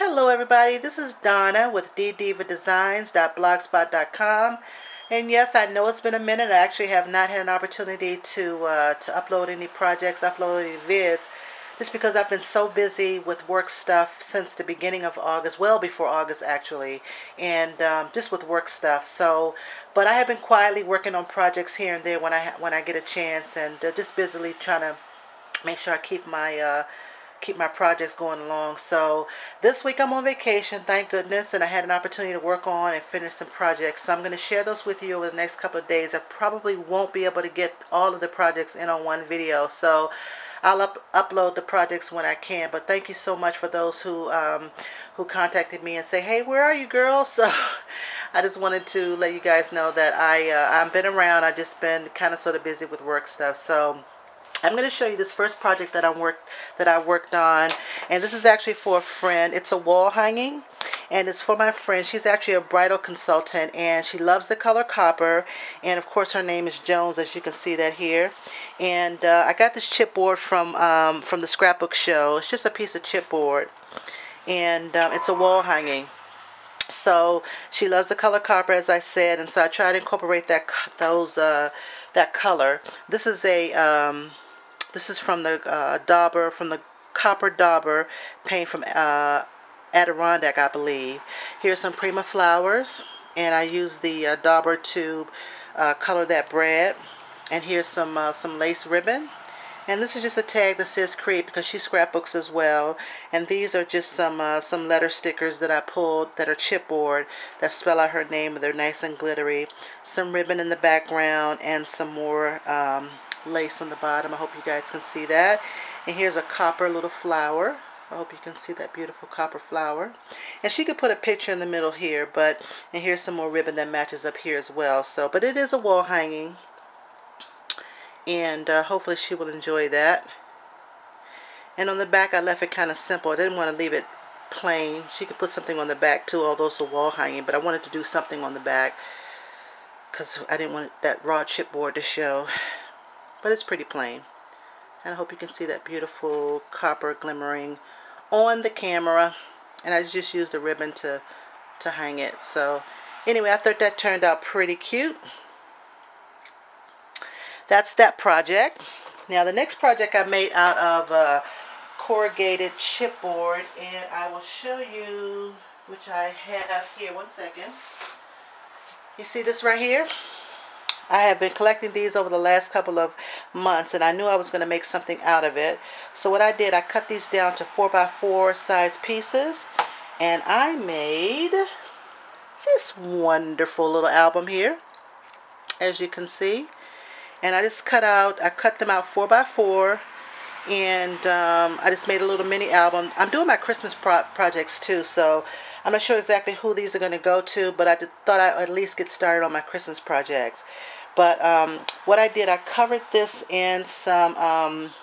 Hello everybody, this is Donna with dddivadesigns.blogspot.com, and yes, I know it's been a minute. I actually have not had an opportunity to upload any projects, upload any vids, just because I've been so busy with work stuff since the beginning of August, well before August actually, and just with work stuff. So, but I have been quietly working on projects here and there when I get a chance, and just busily trying to make sure I keep my projects going along. So this week I'm on vacation, thank goodness, and I had an opportunity to work on and finish some projects. So I'm going to share those with you over the next couple of days. I probably won't be able to get all of the projects in on one video, so I'll upload the projects when I can. But thank you so much for those who contacted me and say, hey, where are you, girl? So I just wanted to let you guys know that I've been around. I've just been kind of sort of busy with work stuff. So I'm going to show you this first project that I worked on, and this is actually for a friend. It's a wall hanging, and it's for my friend. She's actually a bridal consultant, and she loves the color copper, and of course her name is Jones, as you can see that here. And I got this chipboard from the scrapbook show. It's just a piece of chipboard, and it's a wall hanging. So she loves the color copper, as I said, and so I tried to incorporate that color. This is from the dauber, from the copper dauber paint from Adirondack, I believe. Here's some Prima flowers, and I used the dauber to color that bread. And here's some lace ribbon. And this is just a tag that says Create, because she scrapbooks as well. And these are just some letter stickers that I pulled that are chipboard that spell out her name, and they're nice and glittery. Some ribbon in the background and some more lace on the bottom. I hope you guys can see that. And here's a copper little flower. I hope you can see that beautiful copper flower. And she could put a picture in the middle here, and here's some more ribbon that matches up here as well. So, but it is a wall hanging, and hopefully she will enjoy that. And on the back I left it kind of simple. I didn't want to leave it plain. She could put something on the back too, although it's a wall hanging, but I wanted to do something on the back because I didn't want that raw chipboard to show. But it's pretty plain. And I hope you can see that beautiful copper glimmering on the camera. And I just used a ribbon to hang it. So anyway, I thought that turned out pretty cute. That's that project. Now the next project I made out of corrugated chipboard, and I will show you, which I have here. One second. You see this right here? I have been collecting these over the last couple of months, and I knew I was going to make something out of it. So what I did, I cut these down to 4x4 size pieces, and I made this wonderful little album here, as you can see. And I just cut them out 4x4, and I just made a little mini album. I'm doing my Christmas projects too, so I'm not sure exactly who these are going to go to, but I thought I'd at least get started on my Christmas projects. But what I did, I covered this in some of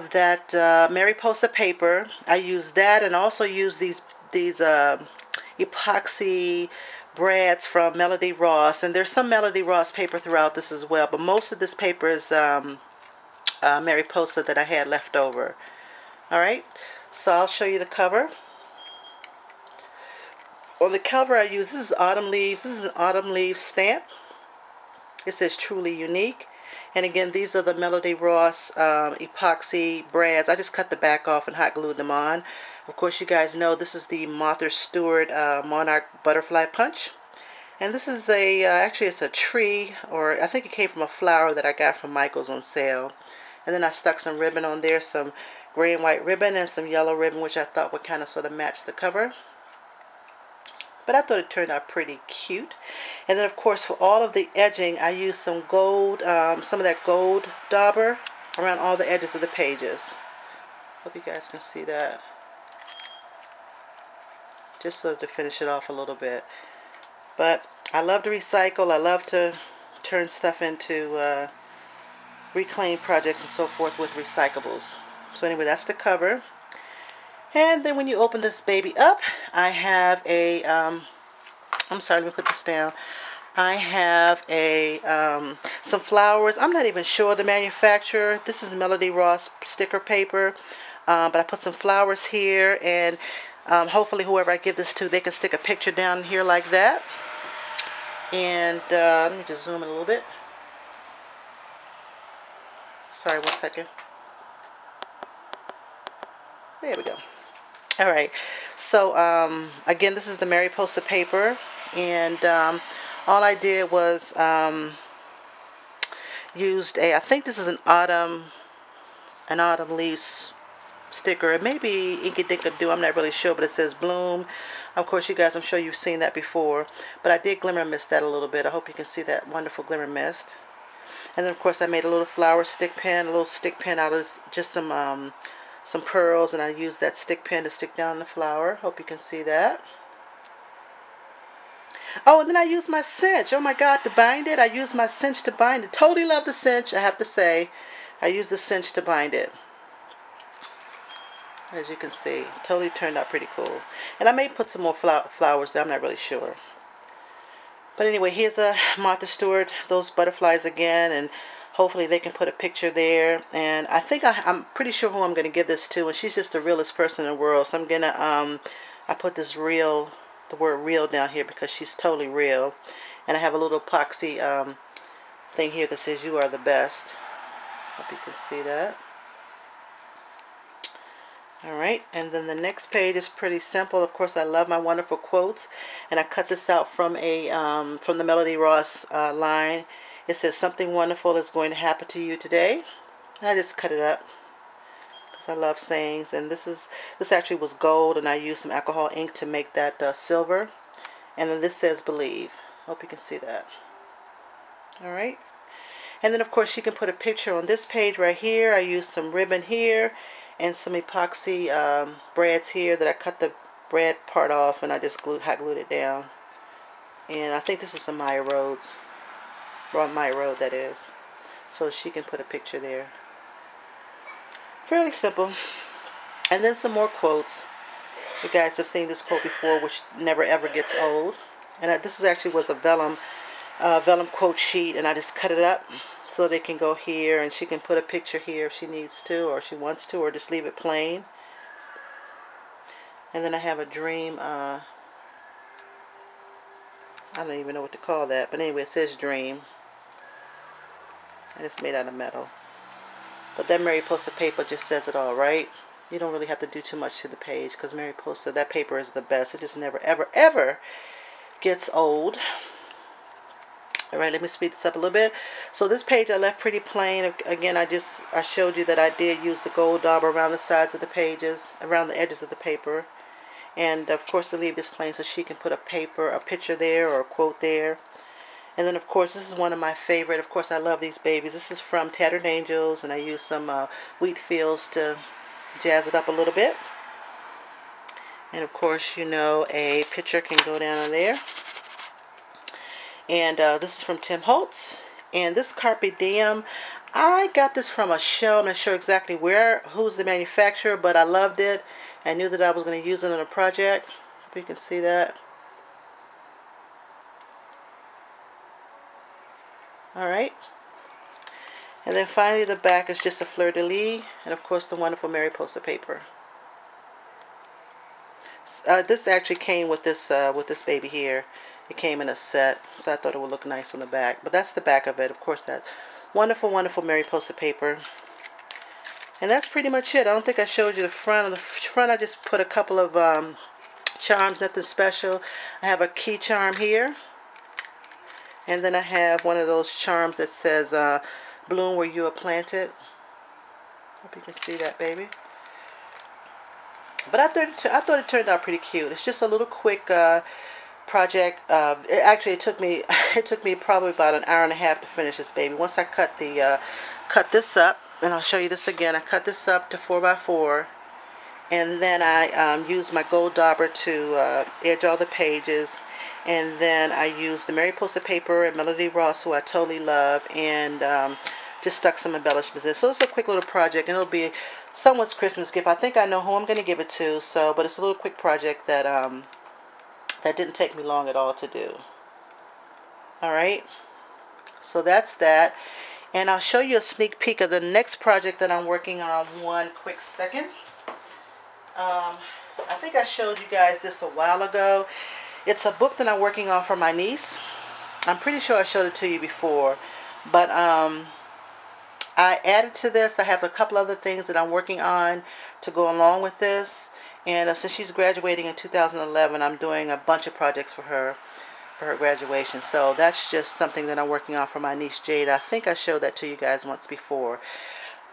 that Mariposa paper. I used that, and also used these epoxy brads from Melody Ross, and there's some Melody Ross paper throughout this as well, but most of this paper is Mariposa that I had left over. Alright, so I'll show you the cover. On the cover I use, this is autumn leaves. This is an autumn leaf stamp. It says Truly Unique. And again, these are the Melody Ross epoxy brads. I just cut the back off and hot glued them on. Of course, you guys know this is the Martha Stewart Monarch Butterfly Punch. And this is actually it's a tree, or I think it came from a flower that I got from Michael's on sale. And then I stuck some ribbon on there, some gray and white ribbon and some yellow ribbon, which I thought would kind of sort of match the cover. But I thought it turned out pretty cute. And then, of course, for all of the edging, I used some gold, some of that gold dauber around all the edges of the pages. Hope you guys can see that. Just sort of to finish it off a little bit. But I love to recycle. I love to turn stuff into reclaim projects and so forth with recyclables. So anyway, that's the cover. And then when you open this baby up, I have a, I'm sorry, let me put this down. I have some flowers. I'm not even sure the manufacturer. This is Melody Ross sticker paper. But I put some flowers here, and Hopefully whoever I give this to, they can stick a picture down here like that. And let me just zoom in a little bit. Sorry, 1 second. There we go. All right. So again, this is the Mariposa paper, and all I did was used I think this is an autumn leaves sticker. It may be Inky Dinka Do, I'm not really sure, but it says bloom. Of course, you guys, I'm sure you've seen that before, but I did glimmer mist that a little bit. I hope you can see that wonderful glimmer mist. And then of course I made a little flower stick pin, a little stick pin out of just some pearls, and I used that stick pin to stick down the flower. Hope you can see that. Oh, and then I used my cinch. Oh my God, to bind it, I used my cinch to bind it. Totally love the cinch, I have to say. I used the cinch to bind it. As you can see, totally turned out pretty cool. And I may put some more flowers there, I'm not really sure. But anyway, here's a Martha Stewart, those butterflies again, and hopefully they can put a picture there. And I think I'm pretty sure who I'm going to give this to, and she's just the realest person in the world. So I'm going to, I put this real, the word real down here because she's totally real. And I have a little epoxy thing here that says you are the best. Hope you can see that. Alright, and then the next page is pretty simple. Of course, I love my wonderful quotes, and I cut this out from from the Melody Ross line. It says, something wonderful is going to happen to you today. And I just cut it up because I love sayings. And this actually was gold, and I used some alcohol ink to make that silver. And then this says believe. Hope you can see that. Alright. And then of course you can put a picture on this page right here. I used some ribbon here and some epoxy brads here that I cut the brad part off, and I just hot glued it down. And I think this is the Maya Rhodes. Maya Road, that is. So she can put a picture there. Fairly simple. And then some more quotes. You guys have seen this quote before, which never ever gets old. And this actually was a vellum quote sheet, and I just cut it up so they can go here, and she can put a picture here if she needs to, or she wants to, or just leave it plain. And then I have a dream, I don't even know what to call that, but anyway, it says dream, and it's made out of metal. But that Mariposa paper just says it all, right? You don't really have to do too much to the page, because Mariposa, that paper is the best. It just never ever ever gets old. Alright, let me speed this up a little bit. So this page I left pretty plain. Again, I showed you that I did use the gold dauber around the sides of the pages, around the edges of the paper. And of course to leave this plain so she can put a picture there, or a quote there. And then of course this is one of my favorite. Of course I love these babies. This is from Tattered Angels, and I used some wheat fields to jazz it up a little bit. And of course, you know, a picture can go down on there. And this is from Tim Holtz. And this Carpe Diem, I got this from a show. I'm not sure exactly who's the manufacturer, but I loved it. I knew that I was going to use it on a project. If you can see that. Alright. And then finally the back is just a fleur-de-lis. And of course the wonderful Mariposa paper. This actually came with this baby here. It came in a set, so I thought it would look nice on the back. But that's the back of it. Of course, that wonderful, wonderful Mariposa paper. And that's pretty much it. I don't think I showed you the front. On the front, I just put a couple of charms, nothing special. I have a key charm here. And then I have one of those charms that says, bloom where you are planted. Hope you can see that, baby. But I thought it turned out pretty cute. It's just a little quick project. It took me probably about an hour and a half to finish this baby. Once I cut this up, and I'll show you this again. I cut this up to 4x4, and then I used my gold dauber to edge all the pages, and then I used the Mariposa paper and Melody Ross, who I totally love, and just stuck some embellishments in. So it's a quick little project, and it'll be someone's Christmas gift. I think I know who I'm going to give it to. But it's a little quick project that that didn't take me long at all to do. Alright, so that's that. And I'll show you a sneak peek of the next project that I'm working on one quick second. I think I showed you guys this a while ago. It's a book that I'm working on for my niece. I'm pretty sure I showed it to you before. But I added to this. I have a couple other things that I'm working on to go along with this. And since she's graduating in 2011, I'm doing a bunch of projects for her graduation. So that's just something that I'm working on for my niece Jade. I think I showed that to you guys once before.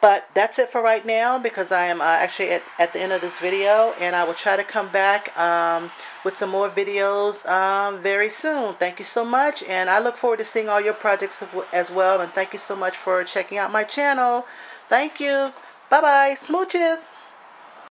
But that's it for right now, because I am actually at the end of this video, and I will try to come back with some more videos very soon. Thank you so much, and I look forward to seeing all your projects as well, and thank you so much for checking out my channel. Thank you. Bye-bye. Smooches.